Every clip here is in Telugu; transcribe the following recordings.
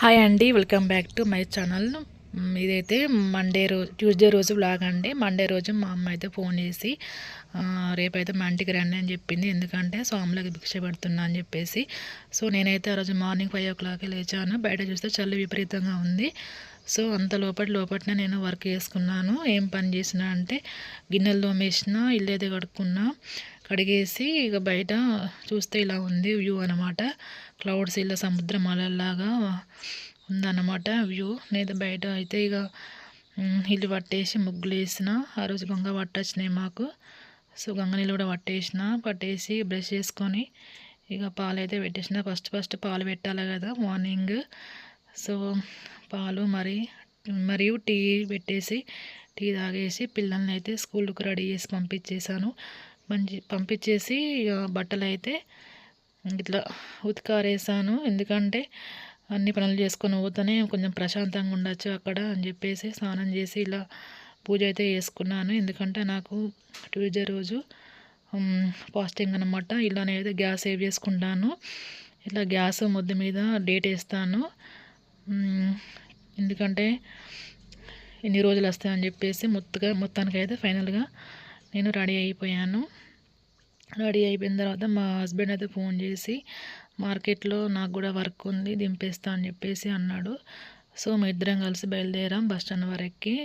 హాయ్ అండి, welcome back to my channel. ఇదైతే ట్యూస్డే రోజు వ్లాగ్ అండి. మండే రోజు మా అమ్మ అయితే ఫోన్ చేసి రేపైతే మా ఇంటికి రండి అని చెప్పింది. ఎందుకంటే స్వాములకి భిక్ష పెడుతున్నా అని చెప్పేసి. సో నేనైతే ఆ రోజు మార్నింగ్ 5 o'clock లేచాను. బయట చూస్తే చలి విపరీతంగా ఉంది. సో అంత లోపలనే నేను వర్క్ చేసుకున్నాను. ఏం పని చేసినా అంటే గిన్నెలు తోమేసిన, ఇల్లు అయితే కడిగేసి ఇక బయట చూస్తే ఇలా ఉంది వ్యూ అనమాట. క్లౌడ్స్ ఇలా సముద్రం అలలాగా ఉందన్నమాట వ్యూ. నేను బయట అయితే ఇక ఇల్లు పట్టేసి ముగ్గులు వేసిన. ఆ రోజు గంగ పట్టొచ్చినాయి మాకు. సో గంగ నీళ్ళు కూడా పట్టేసి బ్రష్ చేసుకొని ఇక పాలు అయితే పెట్టేసిన. ఫస్ట్ పాలు పెట్టాలి కదా మార్నింగ్. సో పాలు మరియు టీ పెట్టేసి టీ తాగేసి పిల్లల్ని అయితే స్కూల్కి రెడీ చేసి పంపించేసి బట్టలు అయితే ఇట్లా ఉతికారేసాను. ఎందుకంటే అన్ని పనులు చేసుకొని పోతేనే కొంచెం ప్రశాంతంగా ఉండొచ్చు అక్కడ అని చెప్పేసి స్నానం చేసి ఇలా పూజ అయితే చేసుకున్నాను. ఎందుకంటే నాకు ట్యూస్డే రోజు ఫాస్టింగ్ అనమాట. ఇలా నేనైతే గ్యాస్ సేవ్ చేసుకుంటాను. ఇట్లా గ్యాస్ ముద్ద మీద డేట్ వేస్తాను. ఎందుకంటే ఎన్ని రోజులు వస్తాయని చెప్పేసి మొత్తానికైతే ఫైనల్గా నేను రెడీ అయిపోయాను. రెడీ అయిపోయిన తర్వాత మా హస్బెండ్ అయితే ఫోన్ చేసి మార్కెట్లో నాకు కూడా వర్క్ ఉంది దింపేస్తా అని చెప్పేసి అన్నాడు. సో మీ ఇద్దరం కలిసి బయలుదేరాం బస్ స్టాండ్ వరకు.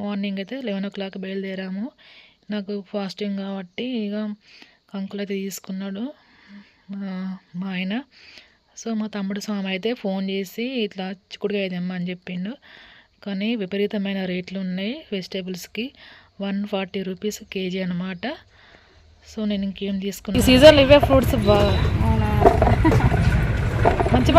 మార్నింగ్ అయితే 11 o'clock బయలుదేరాము. నాకు ఫాస్టింగ్ కాబట్టి ఇక కంకులు అయితే తీసుకున్నాడు మా ఆయన. సో మా తమ్ముడు స్వామి అయితే ఫోన్ చేసి ఇట్లా చిక్కుడుకాయ తెమ్మని చెప్పిండు. కానీ విపరీతమైన రేట్లు ఉన్నాయి వెజిటేబుల్స్కి. 140 rupees కేజీ అనమాట. సో నేను ఇంకేం తీసుకున్నాను. ఈ సీజన్లో ఇవే ఫ్రూట్స్ మంచి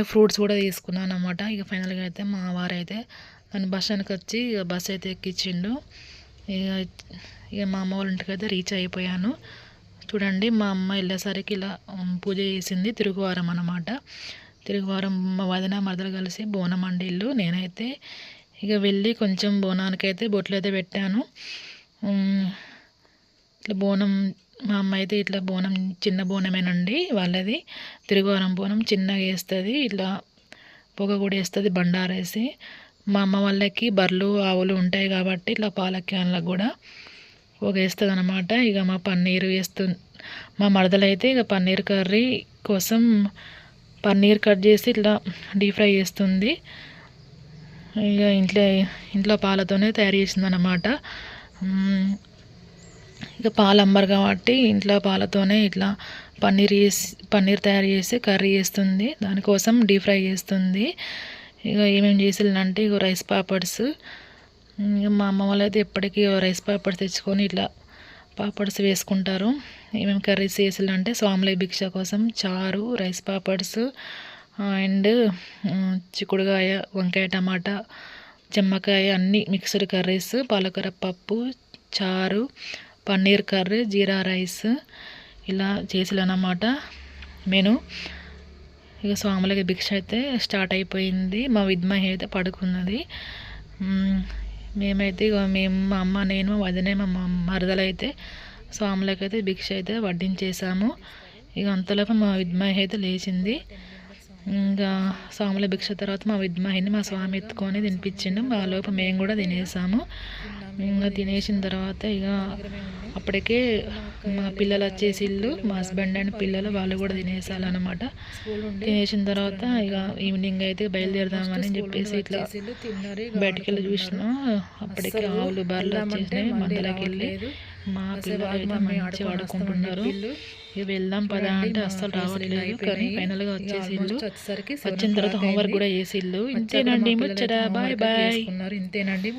ఫ్రూట్స్ కూడా తీసుకున్నాను అనమాట. ఇక ఫైనల్గా అయితే మా వారైతే నన్ను బస్ స్టాండ్కి వచ్చి బస్ అయితే ఎక్కించిండు. ఇక మా అమ్మ వాళ్ళ ఇంటికి అయితే రీచ్ అయిపోయాను. చూడండి మా అమ్మ వెళ్ళేసరికి ఇలా పూజ చేసింది. తిరుగువారం అనమాట. తిరుగువారం మా వదిన మరదలు కలిసి బోనం అండిల్లు. నేనైతే ఇక వెళ్ళి కొంచెం బోనానికైతే బొట్లు అయితే పెట్టాను. ఇట్లా బోనం మా అమ్మ అయితే ఇట్లా బోనం చిన్న బోనమేనండి వాళ్ళది. తిరుగువారం బోనం చిన్నగా వేస్తుంది. ఇట్లా పొగ కూడా వేస్తుంది బండారేసి. మా అమ్మ వాళ్ళకి బర్రెలు ఆవులు ఉంటాయి కాబట్టి ఇట్లా పాల క్యాన్లకు కూడా పొగ వేస్తుంది అనమాట. ఇక మా మరదలైతే ఇక పన్నీర్ కర్రీ కోసం పన్నీర్ కట్ చేసి ఇట్లా డీప్ ఫ్రై చేస్తుంది. ఇక ఇంట్లో పాలతోనే తయారు చేసింది అనమాట. ఇక పాలు అమ్మరు కాబట్టి ఇంట్లో పాలతోనే ఇట్లా పన్నీర్ తయారు చేసి కర్రీ చేస్తుంది. దానికోసం డీప్ ఫ్రై చేస్తుంది. ఇక ఏమేమి చేసిందంటే ఇక రైస్ పాపడ్స్. ఇక మా అమ్మ వాళ్ళు అయితే ఎప్పటికీ రైస్ పాపడ్స్ తెచ్చుకొని ఇట్లా పాపడ్స్ వేసుకుంటారు. ఏమేమి కర్రీస్ చేసిందంటే స్వాముల భిక్ష కోసం చారు, రైస్ పాపడ్స్ అండ్ చిక్కుడుకాయ, వంకాయ, టమాటా, చెమ్మకాయ అన్నీ మిక్స్డ్ కర్రీస్, పాలకూర పప్పు, చారు, పన్నీర్ కర్రీ, జీరా రైస్ ఇలా చేసిలన్నమాట మెను. ఇక స్వాములకి భిక్ష అయితే స్టార్ట్ అయిపోయింది. మా విద్మహి అయితే పడుకున్నది. మేమైతే మా అమ్మ, నేను, మా వదిన, మా మరదలైతే స్వాములకి అయితే భిక్ష అయితే వడ్డించేసాము. ఇక అంతలోపు మా విద్మహి అయితే లేచింది. ఇంకా స్వాముల భిక్ష తర్వాత మా విద్మహిని మా స్వామి ఎత్తుకొని తినిపించిండు. మా లోపు మేము కూడా తినేసాము. ఇంకా తినేసిన తర్వాత ఇక అప్పటికే మా పిల్లలు వచ్చేసి మా హస్బెండ్ అండ్ పిల్లలు వాళ్ళు కూడా తినేసాలన్నమాట. తినేసిన తర్వాత ఇక ఈవినింగ్ అయితే బయలుదేరదామని చెప్పేసి ఇట్లా బయటికి వెళ్ళి చూసినా అప్పటికే ఆవులు బర్రెలు వచ్చేసినాయి. మందలకి వెళ్ళి మా పిల్లలు అయితే మంచిగా ఆడుకుంటున్నారు. ఇక వెళ్దాం పదా అంటే అస్సలు రావట్లేదు. కానీ ఫైనల్గా వచ్చిన తర్వాత హోంవర్క్ కూడా చేసిళ్ళు. ఇంతేనండి ముచ్చట. Bye bye. ఇంతేనండి.